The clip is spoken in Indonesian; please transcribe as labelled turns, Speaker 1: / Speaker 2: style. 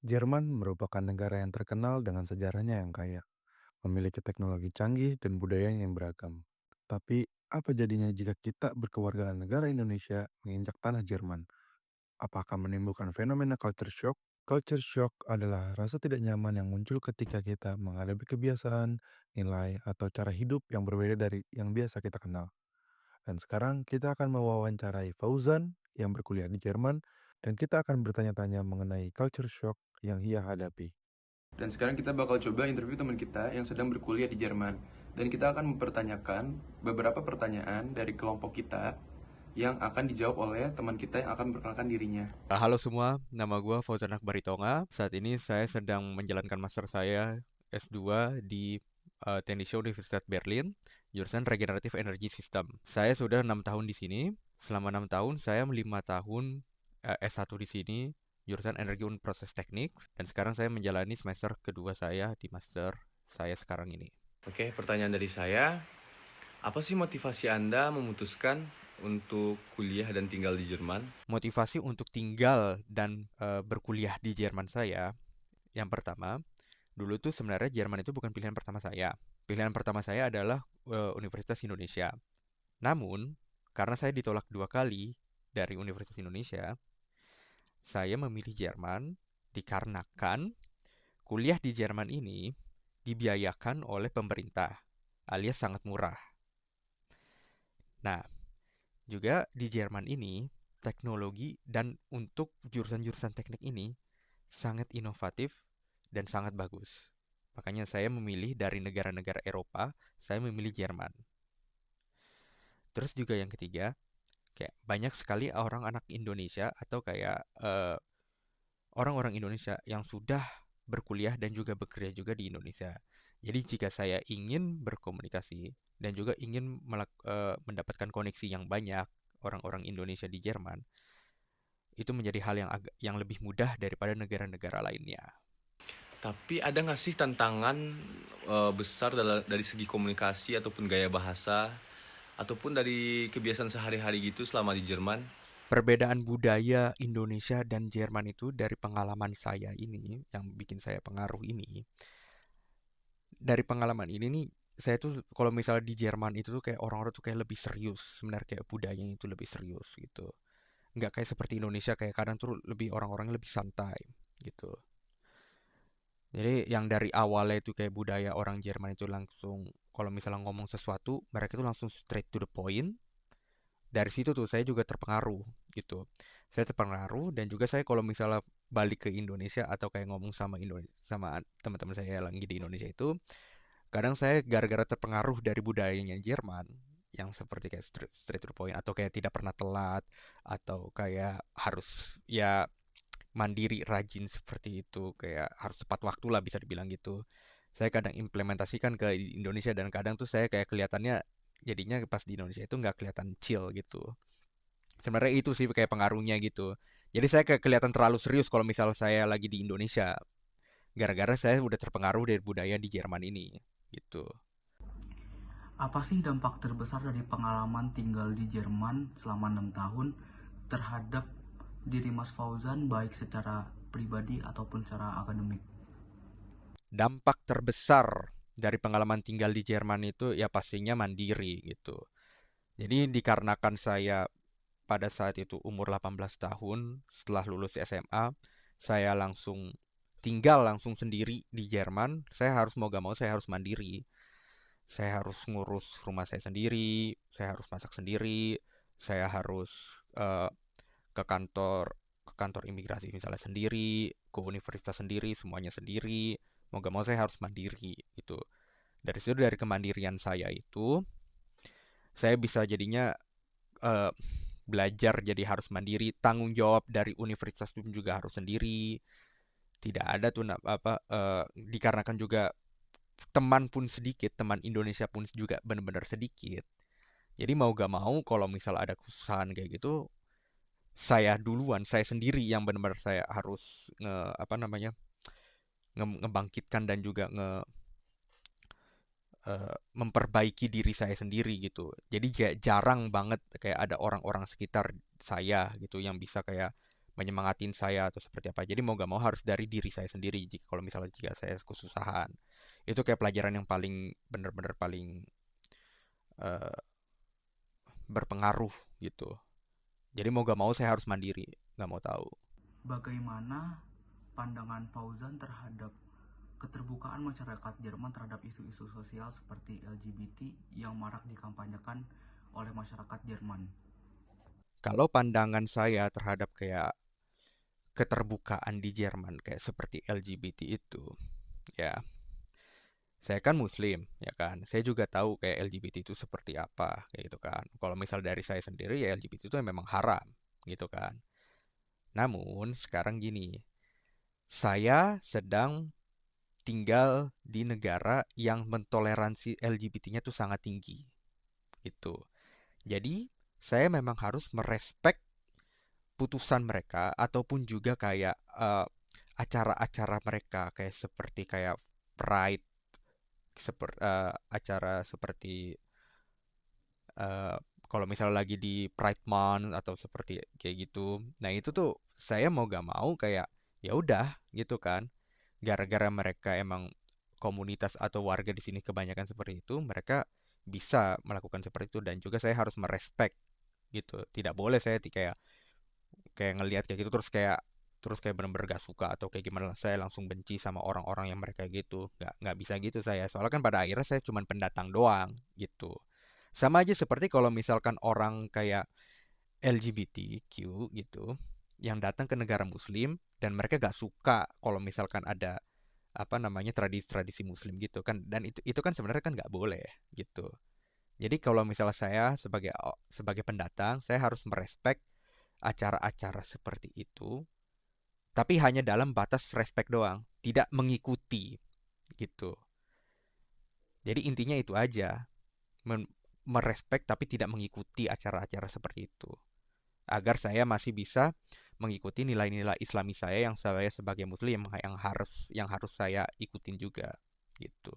Speaker 1: Jerman merupakan negara yang terkenal dengan sejarahnya yang kaya, memiliki teknologi canggih dan budaya yang beragam. Tapi, apa jadinya jika kita berkewargaan negara Indonesia menginjak tanah Jerman? Apakah menimbulkan fenomena culture shock? Culture shock adalah rasa tidak nyaman yang muncul ketika kita menghadapi kebiasaan, nilai, atau cara hidup yang berbeda dari yang biasa kita kenal. Dan sekarang kita akan mewawancarai Fauzan yang berkuliah di Jerman, dan kita akan bertanya-tanya mengenai culture shock yang ia hadapi.
Speaker 2: Dan sekarang kita bakal coba interview teman kita yang sedang berkuliah di Jerman. Dan kita akan mempertanyakan beberapa pertanyaan dari kelompok kita yang akan dijawab oleh teman kita yang akan memperkenalkan dirinya.
Speaker 3: Halo semua, nama gue Fauzan Akbaritonga. Saat ini saya sedang menjalankan master saya S2 di Technische Universität Berlin, jurusan Regenerative Energy System. Saya sudah 6 tahun di sini. Selama 6 tahun, saya 5 tahun S1 di sini, jurusan Energi und Proses Teknik. Dan sekarang saya menjalani semester kedua saya di master saya sekarang ini.
Speaker 4: Oke, pertanyaan dari saya, apa sih motivasi Anda memutuskan untuk kuliah dan tinggal di Jerman?
Speaker 3: Motivasi untuk tinggal dan berkuliah di Jerman saya, yang pertama, dulu tuh sebenarnya Jerman itu bukan pilihan pertama saya. Pilihan pertama saya adalah Universitas Indonesia. Namun, karena saya ditolak 2 kali dari Universitas Indonesia, saya memilih Jerman dikarenakan kuliah di Jerman ini dibiayakan oleh pemerintah, alias sangat murah. Nah, juga di Jerman ini, teknologi dan untuk jurusan-jurusan teknik ini sangat inovatif dan sangat bagus. Makanya saya memilih dari negara-negara Eropa, saya memilih Jerman. Terus juga yang ketiga, kayak banyak sekali orang anak Indonesia atau kayak orang-orang Indonesia yang sudah berkuliah dan juga bekerja juga di Indonesia. Jadi jika saya ingin berkomunikasi dan juga ingin mendapatkan koneksi yang banyak orang-orang Indonesia di Jerman, itu menjadi hal yang lebih mudah daripada negara-negara lainnya.
Speaker 4: Tapi ada nggak sih tantangan besar dari segi komunikasi ataupun gaya bahasa ataupun dari kebiasaan sehari-hari gitu selama di Jerman?
Speaker 3: Perbedaan budaya Indonesia dan Jerman itu dari pengalaman saya ini, yang bikin saya pengaruh ini, dari pengalaman ini nih, saya tuh kalau misalnya di Jerman itu tuh kayak orang-orang tuh kayak lebih serius, sebenarnya kayak budayanya itu lebih serius gitu. Nggak kayak seperti Indonesia kayak kadang tuh lebih orang-orangnya lebih santai gitu. Jadi yang dari awalnya itu kayak budaya orang Jerman itu langsung kalau misalnya ngomong sesuatu, mereka itu langsung straight to the point. Dari situ tuh saya juga terpengaruh gitu. Saya terpengaruh dan juga saya kalau misalnya balik ke Indonesia atau kayak ngomong sama teman-teman saya yang lagi di Indonesia itu, kadang saya gara-gara terpengaruh dari budayanya Jerman yang seperti kayak straight to the point atau kayak tidak pernah telat atau kayak harus ya mandiri rajin seperti itu kayak harus tepat waktu lah bisa dibilang gitu. Saya kadang implementasikan ke Indonesia dan kadang tuh saya kayak kelihatannya jadinya pas di Indonesia itu nggak kelihatan chill gitu. Sebenarnya itu sih kayak pengaruhnya gitu. Jadi saya kayak kelihatan terlalu serius kalau misal saya lagi di Indonesia. Gara-gara saya udah terpengaruh dari budaya di Jerman ini gitu.
Speaker 5: Apa sih dampak terbesar dari pengalaman tinggal di Jerman selama 6 tahun terhadap diri Mas Fauzan baik secara pribadi ataupun secara akademik?
Speaker 3: Dampak terbesar dari pengalaman tinggal di Jerman itu ya pastinya mandiri gitu. Jadi dikarenakan saya pada saat itu umur 18 tahun setelah lulus SMA, saya langsung sendiri di Jerman. Saya harus mau gak mau saya harus mandiri. Saya harus ngurus rumah saya sendiri, saya harus masak sendiri, saya harus eh, ke kantor imigrasi misalnya sendiri, ke universitas sendiri, semuanya sendiri. Mau gak mau saya harus mandiri gitu. Dari situ dari kemandirian saya itu, saya bisa jadinya eh, belajar jadi harus mandiri, tanggung jawab dari universitas pun juga harus sendiri. Tidak ada tuh dikarenakan juga teman pun sedikit, teman Indonesia pun juga benar-benar sedikit. Jadi mau gak mau kalau misal ada kesusahan kayak gitu, saya duluan, saya sendiri yang benar-benar saya harus ngebangkitkan dan juga memperbaiki diri saya sendiri gitu. Jadi kayak jarang banget kayak ada orang-orang sekitar saya gitu yang bisa kayak menyemangatin saya atau seperti apa. Jadi mau gak mau harus dari diri saya sendiri jika saya kesusahan. Itu kayak pelajaran yang paling bener-bener paling eh, berpengaruh gitu. Jadi mau gak mau saya harus mandiri, gak mau tahu.
Speaker 5: Bagaimana pandangan Fauzan terhadap keterbukaan masyarakat Jerman terhadap isu-isu sosial seperti LGBT yang marak dikampanyekan oleh masyarakat Jerman?
Speaker 3: Kalau pandangan saya terhadap kayak keterbukaan di Jerman kayak seperti LGBT itu, ya saya kan Muslim, ya kan. Saya juga tahu kayak LGBT itu seperti apa, kayak gitu kan. Kalau misal dari saya sendiri ya LGBT itu memang haram, gitu kan. Namun sekarang gini, saya sedang tinggal di negara yang mentoleransi LGBT-nya tuh sangat tinggi, gitu. Jadi saya memang harus merespek putusan mereka ataupun juga kayak acara-acara mereka kayak seperti kayak Pride, acara seperti eh, kalau misalnya lagi di Pride Month atau seperti kayak gitu. Nah, itu tuh saya mau gak mau kayak ya udah gitu kan. Gara-gara mereka emang komunitas atau warga di sini kebanyakan seperti itu, mereka bisa melakukan seperti itu dan juga saya harus merespek gitu. Tidak boleh saya kayak kayak ngelihat kayak gitu terus kayak bener-bener gak suka atau kayak gimana saya langsung benci sama orang-orang yang mereka gitu nggak bisa gitu saya soalnya kan pada akhirnya saya cuma pendatang doang gitu sama aja seperti kalau misalkan orang kayak LGBTQ gitu yang datang ke negara Muslim dan mereka gak suka kalau misalkan ada apa namanya tradisi-tradisi Muslim gitu kan dan itu kan sebenarnya kan nggak boleh gitu jadi kalau misalnya saya sebagai pendatang saya harus merespek acara-acara seperti itu tapi hanya dalam batas respect doang, tidak mengikuti gitu. Jadi intinya itu aja, merespek tapi tidak mengikuti acara-acara seperti itu. Agar saya masih bisa mengikuti nilai-nilai Islami saya yang saya sebagai muslim yang harus saya ikutin juga gitu.